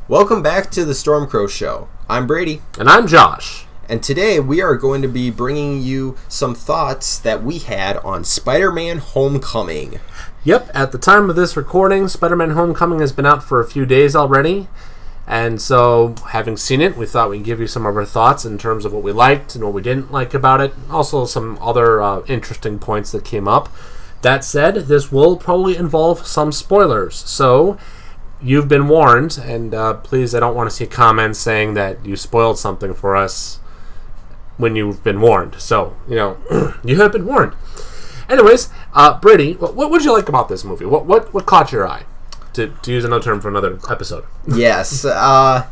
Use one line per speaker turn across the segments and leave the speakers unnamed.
Welcome back to the Stormcrow Show. I'm Brady.
And I'm Josh.
And today we are going to be bringing you some thoughts that we had on Spider-Man Homecoming.
Yep, at the time of this recording, Spider-Man Homecoming has been out for a few days already. And so, having seen it, we thought we'd give you some of our thoughts in terms of what we liked and what we didn't like about it. Also, some other interesting points that came up. That said, this will probably involve some spoilers. So, you've been warned, and please, I don't want to see comments saying that you spoiled something for us when you've been warned. So, you have been warned. Anyways, Brady, what would you like about this movie? What caught your eye? To use another term for another episode.
Yes. I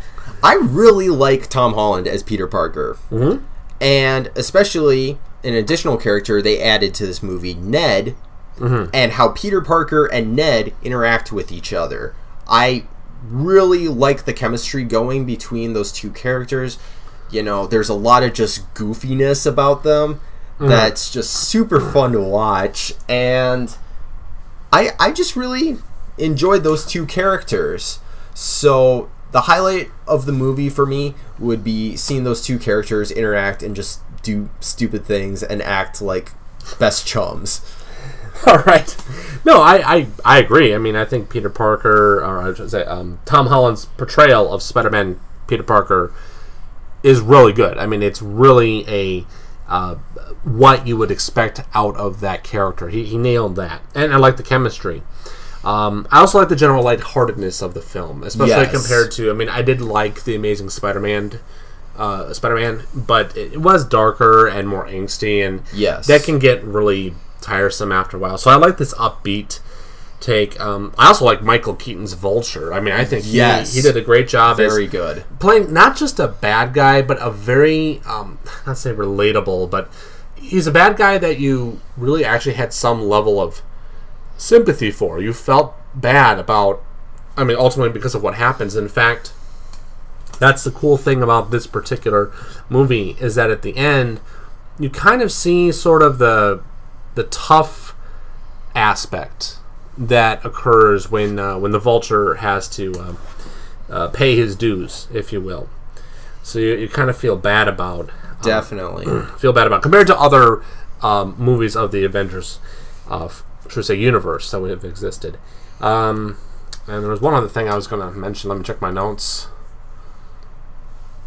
really like Tom Holland as Peter Parker.
Mm-hmm.
And especially an additional character they added to this movie, Ned, and how Peter Parker and Ned interact with each other. I really like the chemistry going between those two characters. There's a lot of just goofiness about them that's just super fun to watch. And I just really enjoyed those two characters. So the highlight of the movie for me would be seeing those two characters interact and just do stupid things and act like best chums.
All right. No, I agree. I mean, I think Peter Parker, or I should say, Tom Holland's portrayal of Spider-Man Peter Parker is really good. I mean, it's really a what you would expect out of that character. He nailed that, and I like the chemistry. I also like the general lightheartedness of the film, especially compared to. I mean, I did like the Amazing Spider-Man, but it was darker and more angsty, and that can get really tiresome after a while. So I like this upbeat take. I also like Michael Keaton's Vulture. I mean, I think he did a great job.
Very good. Playing
not just a bad guy, but a very, not say relatable, but he's a bad guy that you really actually had some level of sympathy for. You felt bad about, I mean, ultimately because of what happens. In fact, that's the cool thing about this particular movie, is that at the end, you kind of see sort of the tough aspect that occurs when the Vulture has to pay his dues, if you will. So you kind of feel bad about.
Definitely.
Feel bad about. Compared to other movies of the Avengers, should I say, universe that would have existed. And there was one other thing I was going to mention. Let me check my notes.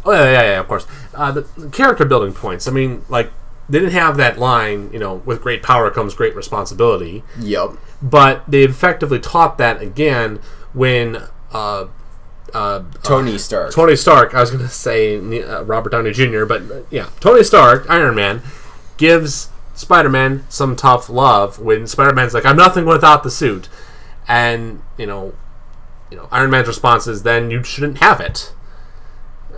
Oh, yeah, of course. The character building points. I mean, like, they didn't have that line, with great power comes great responsibility.
Yep.
But they effectively taught that again when
Tony Stark.
Tony Stark, I was going to say Robert Downey Jr., but yeah, Tony Stark, Iron Man, gives Spider-Man some tough love when Spider-Man's like, I'm nothing without the suit. And, Iron Man's response is, then you shouldn't have it.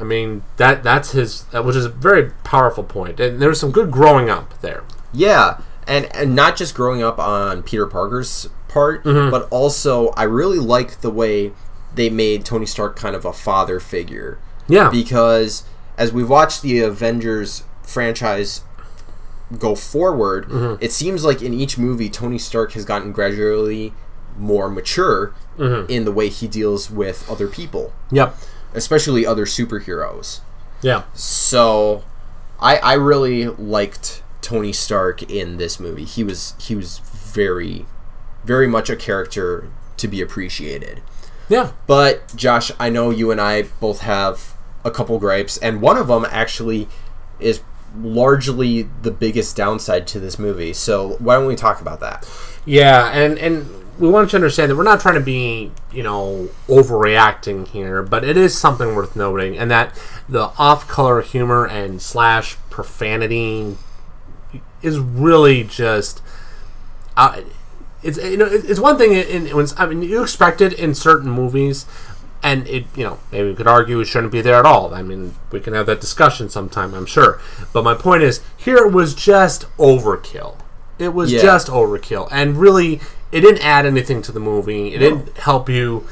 I mean, that's his, which is a very powerful point. And there was some good growing up there.
Yeah, and not just growing up on Peter Parker's part, but also I really like the way they made Tony Stark kind of a father figure.
Yeah.
Because as we've watched the Avengers franchise go forward, it seems like in each movie, Tony Stark has gotten gradually more mature in the way he deals with other people.
Yep.
Especially other superheroes.
Yeah.
So, I really liked Tony Stark in this movie. He was very, very much a character to be appreciated.
Yeah.
But, Josh, I know you and I both have a couple gripes, and one of them actually is largely the biggest downside to this movie. So, why don't we talk about that?
Yeah, and we want you to understand that we're not trying to be, overreacting here, but it is something worth noting, and that the off-color humor and / profanity is really just, it's one thing. You expect it in certain movies, and maybe we could argue it shouldn't be there at all. I mean, we can have that discussion sometime, I'm sure. But my point is, here it was just overkill. It was just overkill, and really, it didn't add anything to the movie. It didn't help you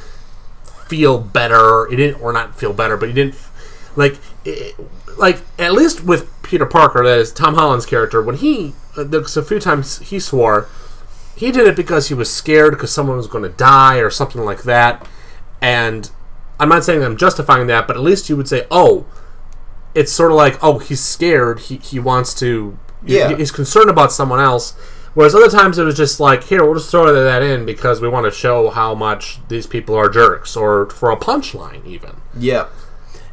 feel better. It didn't, or not feel better, but you didn't like at least with Peter Parker, that is Tom Holland's character. When there's a few times he swore, he did it because he was scared because someone was going to die or something like that, and I'm not saying I'm justifying that, but at least you would say, oh, it's sort of like, oh, he's scared. He wants to...
Yeah.
He's concerned about someone else. Whereas other times it was just like, here, we'll just throw that in because we want to show how much these people are jerks, or for a punchline even.
Yeah.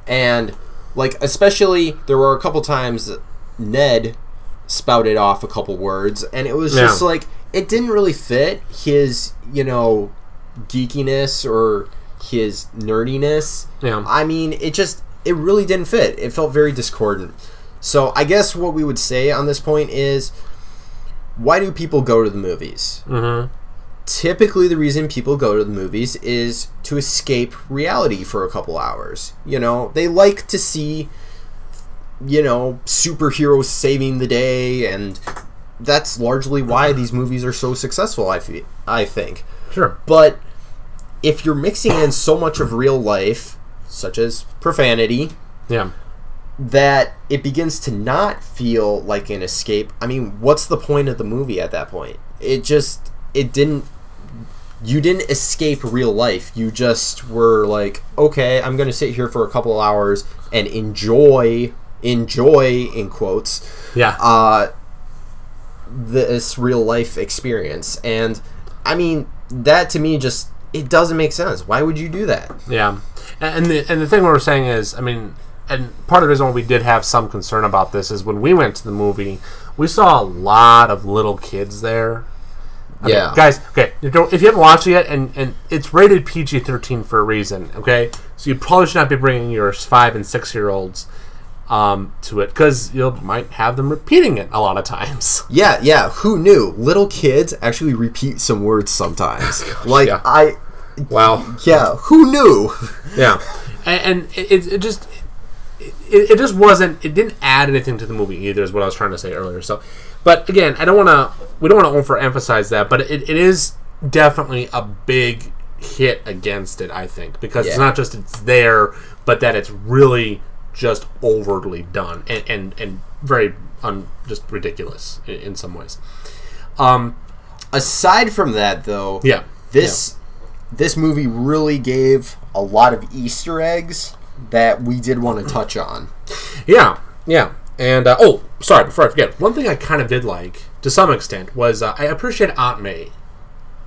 And, like, especially, there were a couple times Ned spouted off a couple words, and it was just like, it didn't really fit his, geekiness or his nerdiness.
Yeah.
I mean, it really didn't fit. It felt very discordant. So I guess what we would say on this point is, why do people go to the movies?
Mm-hmm.
Typically, the reason people go to the movies is to escape reality for a couple hours. They like to see, superheroes saving the day, and that's largely why these movies are so successful, I think.
Sure.
But if you're mixing in so much of real life, such as profanity...
Yeah.
That it begins to not feel like an escape. I mean, what's the point of the movie at that point? You didn't escape real life. You just were like, okay, I'm going to sit here for a couple of hours and enjoy, in quotes, this real life experience. And, I mean, that to me it doesn't make sense. Why would you do that?
Yeah. And the thing we're saying is, I mean... And part of the reason why we did have some concern about this is when we went to the movie, we saw a lot of little kids there. I mean, guys, okay, if you haven't watched it yet, and it's rated PG-13 for a reason, okay? So you probably should not be bringing your 5 and 6-year-olds to it, because you might have them repeating it a lot of times.
Yeah, who knew? Little kids actually repeat some words sometimes. Like,
yeah. Wow.
Yeah, who knew?
Yeah. And it just... It just wasn't. It didn't add anything to the movie either, is what I was trying to say earlier. So, but again, we don't want to overemphasize that, but it is definitely a big hit against it. I think because it's not just it's there, but that it's really just overtly done and very just ridiculous in some ways.
Aside from that, though, this movie really gave a lot of Easter eggs that we did want to touch on. Yeah.
And, sorry, before I forget, one thing I kind of did like, to some extent, was I appreciate Aunt May.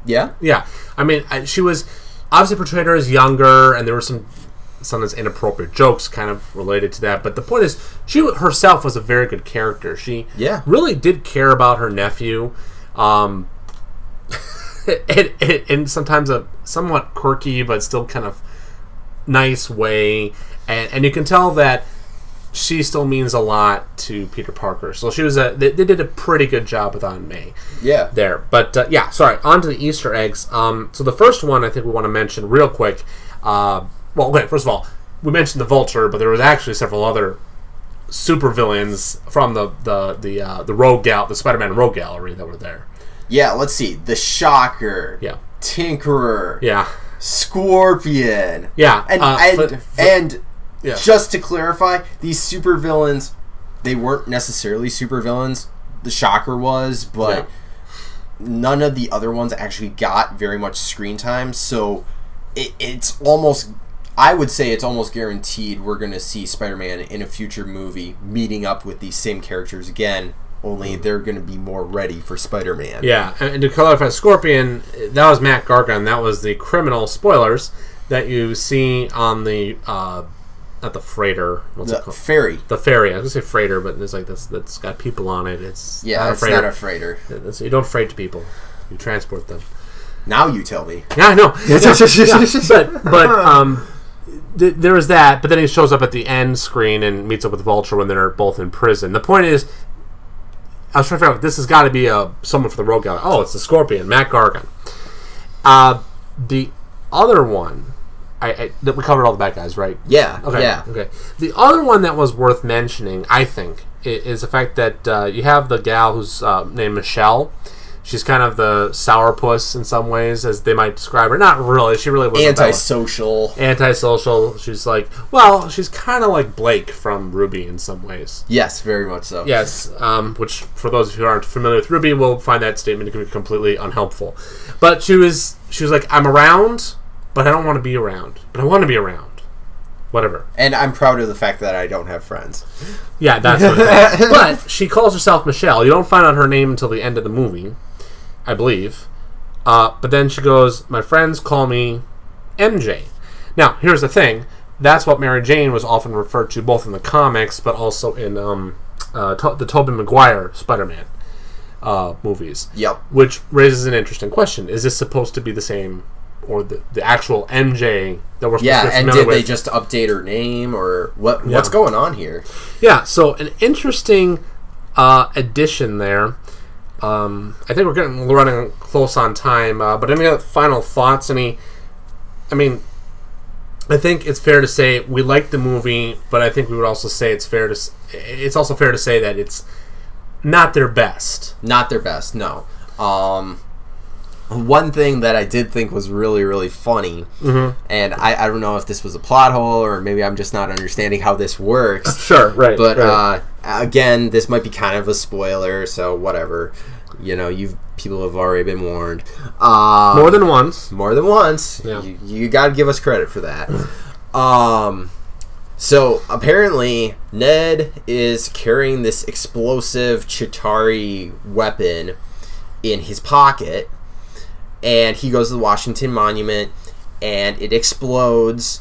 Yeah?
Yeah. I mean, she was obviously portrayed her as younger, and there were sometimes inappropriate jokes kind of related to that. But the point is, she herself was a very good character. She really did care about her nephew. In sometimes a somewhat quirky, but still kind of nice way, and you can tell that she still means a lot to Peter Parker. So she was they did a pretty good job with Aunt May.
Yeah.
There, but sorry. On to the Easter eggs. So the first one I think we want to mention real quick. First of all, we mentioned the Vulture, but there was actually several other supervillains from the Rogue the Spider-Man Rogue Gallery that were there.
Yeah. Let's see. The Shocker.
Yeah.
Tinkerer.
Yeah.
Scorpion.
Yeah.
And just to clarify, these supervillains, they weren't necessarily supervillains. The Shocker was, but none of the other ones actually got very much screen time. So it's almost, I would say it's almost guaranteed we're going to see Spider-Man in a future movie meeting up with these same characters again. Only they're going to be more ready for Spider-Man.
Yeah, and to clarify, Scorpion, that was Matt Gargan. That was the criminal, spoilers, that you see on the, not the freighter. What's it called?
Ferry.
The ferry. I was going to say freighter, but it's like that's got people on it. It's not a freighter. You don't freight people. You transport them.
Now you tell me.
Yeah, I know. There was that, but then he shows up at the end screen and meets up with Vulture when they're both in prison. The point is, I was trying to figure out, this has got to be someone for the Rogue Gallery. Oh, it's the Scorpion, Matt Gargan. The other one, we covered all the bad guys, right?
Yeah.
Okay.
Yeah.
Okay. The other one that was worth mentioning, I think, is the fact that you have the gal who's named Michelle. She's kind of the sourpuss in some ways, as they might describe her. Not really. She really wasn't
antisocial.
Antisocial. She's like, well, she's kind of like Blake from Ruby in some ways.
Yes, very much so.
Yes, which for those who aren't familiar with Ruby will find that statement to be completely unhelpful. But she was like, I'm around, but I don't want to be around. But I want to be around. whatever.
And I'm proud of the fact that I don't have friends.
Yeah, that's what it is. But she calls herself Michelle. You don't find out her name until the end of the movie, I believe. But then she goes, my friends call me MJ. Now, here's the thing. That's what Mary Jane was often referred to both in the comics, but also in the Tobey Maguire Spider-Man movies.
Yep.
Which raises an interesting question. Is this supposed to be the same, or the actual MJ that we're supposed to be familiar
and did
with?
they just update her name, or what's going on here?
Yeah, so an interesting addition there. I think we're running close on time, but any other final thoughts? I think it's fair to say we like the movie, but I think we would also say it's also fair to say that it's not their best.
Not their best, no. One thing that I did think was really, really funny, and I don't know if this was a plot hole or maybe I'm just not understanding how this works.
Sure, right.
But again, this might be kind of a spoiler, so whatever. People have already been warned.
More than once.
More than once.
Yeah.
You got to give us credit for that. So apparently Ned is carrying this explosive Chitauri weapon in his pocket, and he goes to the Washington Monument, and it explodes,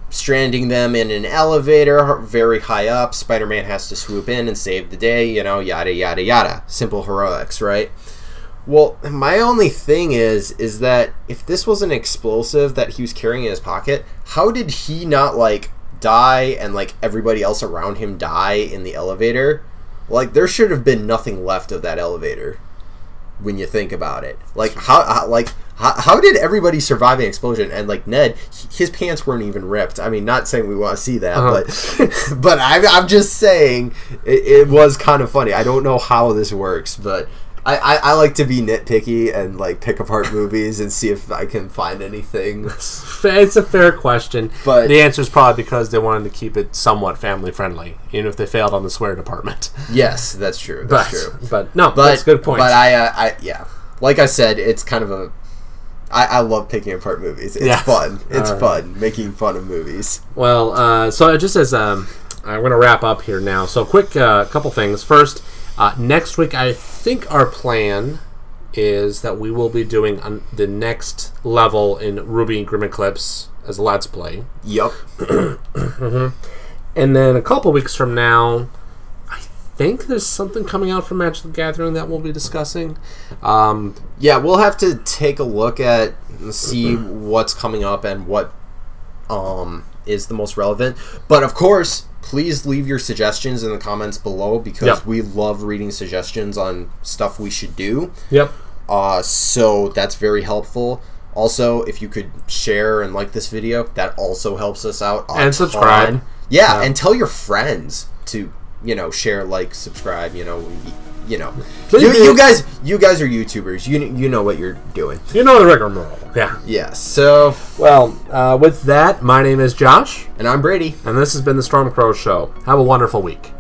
stranding them in an elevator very high up. Spider-Man has to swoop in and save the day, yada, yada, yada. Simple heroics, right? Well, my only thing is that if this was an explosive that he was carrying in his pocket, how did he not, die and, everybody else around him die in the elevator? There should have been nothing left of that elevator when you think about it. How did everybody survive an explosion? And Ned, his pants weren't even ripped. I mean, not saying we want to see that, but I'm just saying it was kind of funny. I don't know how this works, but I like to be nitpicky and pick apart movies and see if I can find anything.
It's a fair question, but the answer is probably because they wanted to keep it somewhat family friendly, even if they failed on the swear department.
Yes, that's true. That's true.
But that's a good point.
But I like I said, it's kind of a. I love picking apart movies. It's fun. It's fun making fun of movies.
Well, so just as I'm going to wrap up here now. So quick, couple things. First, next week I think our plan is that we will be doing the next level in Ruby Grim Eclipse as a Let's Play.
Yep.
And then a couple weeks from now, I think there's something coming out from Magic the Gathering that we'll be discussing.
Yeah, we'll have to take a look at and see what's coming up and what is the most relevant. But of course, please leave your suggestions in the comments below, because we love reading suggestions on stuff we should do.
Yep.
So that's very helpful. Also, if you could share and like this video, that also helps us out a
and subscribe.
ton. Yeah, and tell your friends to, share, subscribe, you guys are YouTubers. You know what you're doing.
You know the rigmarole. Yeah.
Yeah. So,
well, with that, my name is Josh.
And I'm Brady.
And this has been the Stormcrow Show. Have a wonderful week.